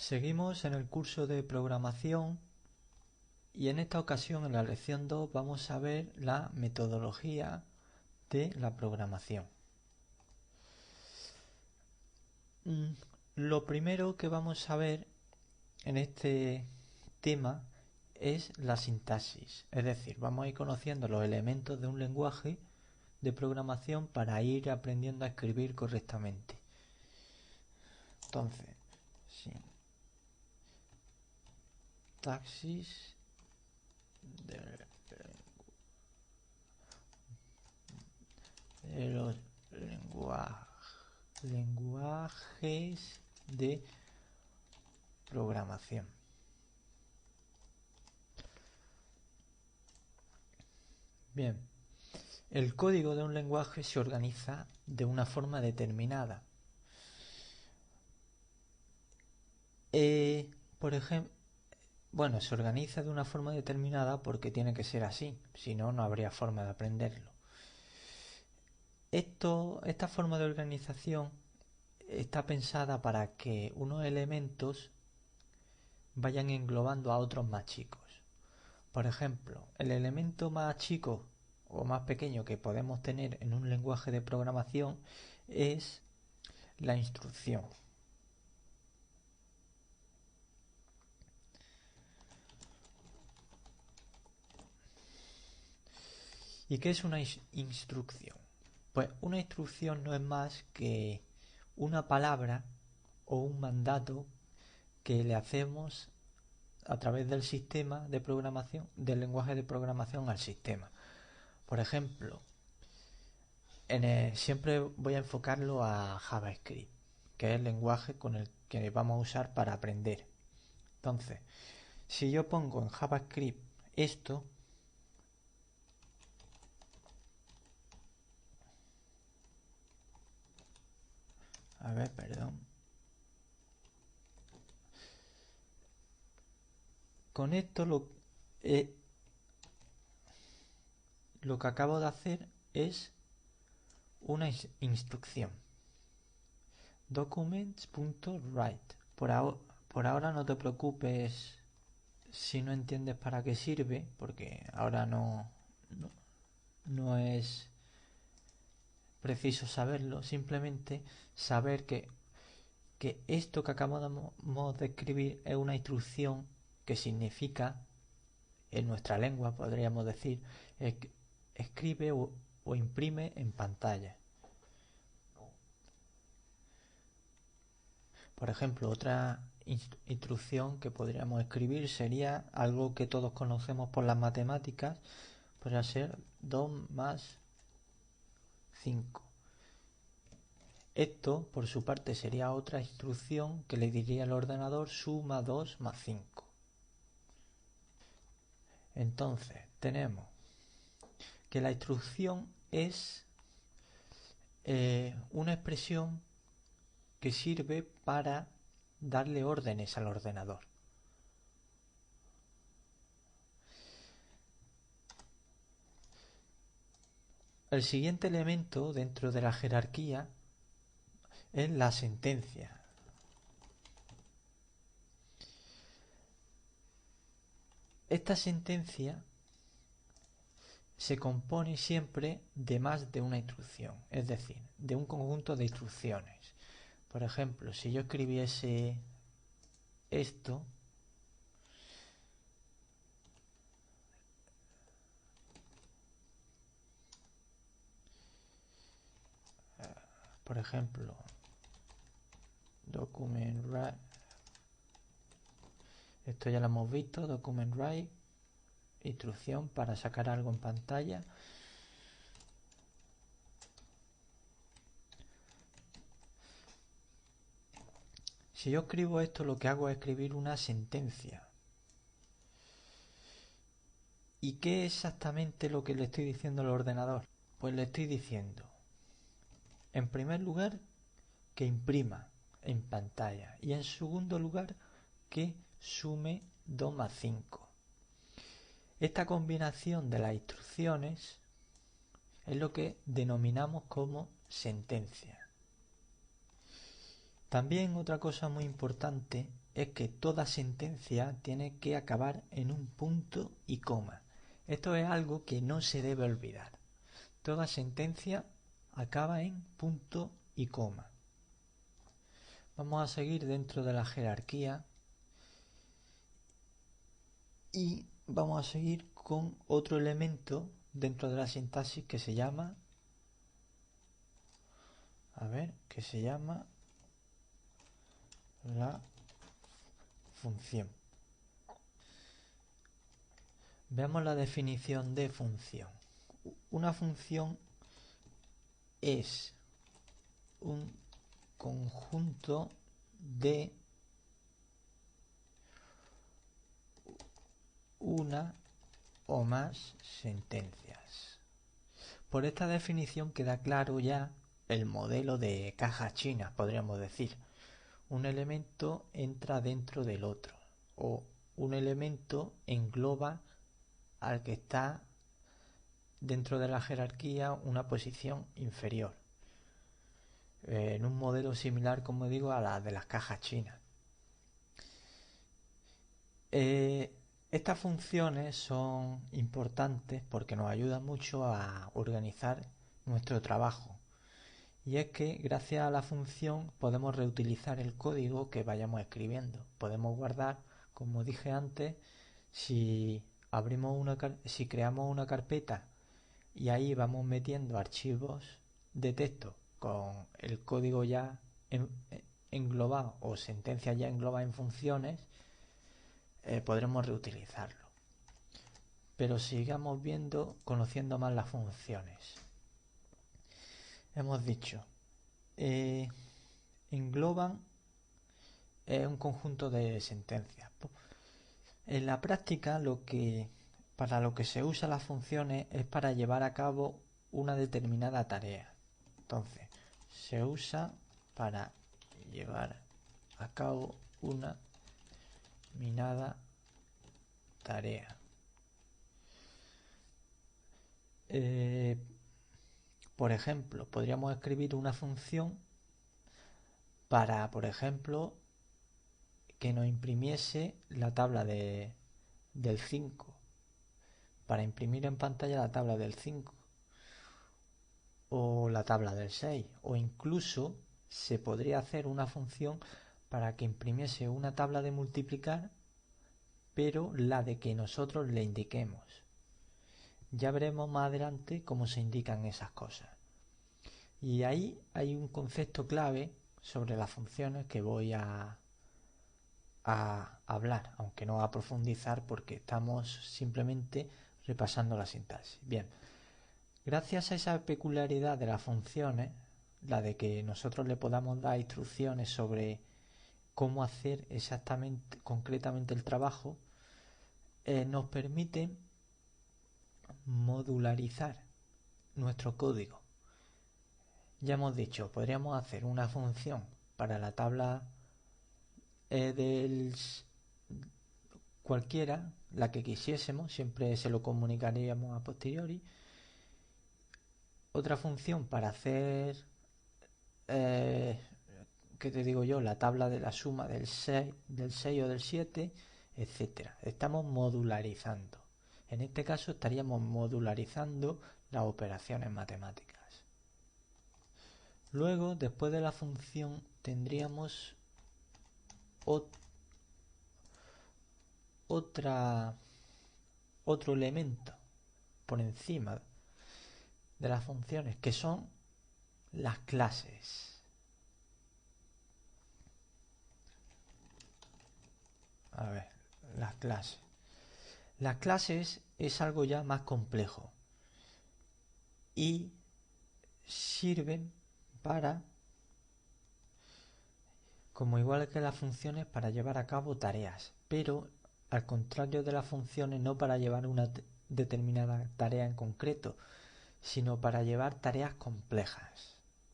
Seguimos en el curso de programación y en esta ocasión, en la lección 2, vamos a ver la metodología de la programación. Lo primero que vamos a ver en este tema es la sintaxis, es decir, vamos a ir conociendo los elementos de un lenguaje de programación para ir aprendiendo a escribir correctamente. Entonces, sintaxis de los lenguajes de programación. Bien, el código de un lenguaje se organiza de una forma determinada. Por ejemplo, se organiza de una forma determinada porque tiene que ser así, si no, no habría forma de aprenderlo. Esta forma de organización está pensada para que unos elementos vayan englobando a otros más chicos. Por ejemplo, el elemento más chico o más pequeño que podemos tener en un lenguaje de programación es la instrucción. ¿Y qué es una instrucción? Pues una instrucción no es más que una palabra o un mandato que le hacemos a través del sistema de programación, del lenguaje de programación al sistema. Por ejemplo, siempre voy a enfocarlo a JavaScript, que es el lenguaje con el que vamos a usar para aprender. Entonces, si yo pongo en JavaScript esto, con esto lo que acabo de hacer es una instrucción. Documents.write. Por ahora no te preocupes si no entiendes para qué sirve, porque ahora no es preciso saberlo, simplemente saber que esto que acabamos de escribir es una instrucción que significa, en nuestra lengua podríamos decir, escribe o imprime en pantalla. Por ejemplo, otra instrucción que podríamos escribir sería algo que todos conocemos por las matemáticas, podría ser 2 más 5. Esto, por su parte, sería otra instrucción que le diría al ordenador suma 2 más 5. Entonces, tenemos que la instrucción es una expresión que sirve para darle órdenes al ordenador. El siguiente elemento dentro de la jerarquía es la sentencia. Esta sentencia se compone siempre de más de una instrucción, es decir, de un conjunto de instrucciones. Por ejemplo, si yo escribiese esto, por ejemplo, document write, esto ya lo hemos visto, document write, instrucción para sacar algo en pantalla. Si yo escribo esto, lo que hago es escribir una sentencia. ¿Y qué es exactamente lo que le estoy diciendo al ordenador? Pues le estoy diciendo, en primer lugar, que imprima en pantalla y en segundo lugar, que sume 2 más 5. Esta combinación de las instrucciones es lo que denominamos como sentencia. También otra cosa muy importante es que toda sentencia tiene que acabar en un punto y coma. Esto es algo que no se debe olvidar. Toda sentencia acaba en punto y coma. Vamos a seguir dentro de la jerarquía y vamos a seguir con otro elemento dentro de la sintaxis que se llama la función. Veamos la definición de función. Una función es un conjunto de una o más sentencias. Por esta definición queda claro ya el modelo de caja china, podríamos decir. Un elemento entra dentro del otro, o un elemento engloba al que está dentro de la jerarquía una posición inferior, en un modelo similar, como digo, a la de las cajas chinas. Estas funciones son importantes porque nos ayudan mucho a organizar nuestro trabajo. Y es que gracias a la función podemos reutilizar el código que vayamos escribiendo. Podemos guardar, como dije antes, si creamos una carpeta y ahí vamos metiendo archivos de texto con el código ya englobado o sentencias ya englobadas en funciones, podremos reutilizarlo. Pero sigamos conociendo más las funciones. Hemos dicho, engloban un conjunto de sentencias. En la práctica, para lo que se usan las funciones es para llevar a cabo una determinada tarea. Entonces, se usa para llevar a cabo una determinada tarea. Por ejemplo, podríamos escribir una función para, por ejemplo, que nos imprimiese la tabla del 5, para imprimir en pantalla la tabla del 5 o la tabla del 6, o incluso se podría hacer una función para que imprimiese una tabla de multiplicar, pero la de que nosotros le indiquemos. Ya veremos más adelante cómo se indican esas cosas. Y ahí hay un concepto clave sobre las funciones que voy a hablar, aunque no a profundizar porque estamos simplemente repasando la sintaxis. Bien, gracias a esa peculiaridad de las funciones, la de que nosotros le podamos dar instrucciones sobre cómo hacer exactamente, concretamente el trabajo, nos permite modularizar nuestro código. Ya hemos dicho, podríamos hacer una función para la tabla del cualquiera, la que quisiésemos, siempre se lo comunicaríamos a posteriori. Otra función para hacer, ¿qué te digo yo? La tabla de la suma del 6 o del 7, etcétera. Estamos modularizando. En este caso estaríamos modularizando las operaciones matemáticas. Luego, después de la función, tendríamos otro elemento por encima de las funciones, que son las clases. A ver, las clases. Las clases es algo ya más complejo y sirven para, como igual que las funciones, para llevar a cabo tareas, pero al contrario de las funciones, no para llevar una determinada tarea en concreto, sino para llevar tareas complejas.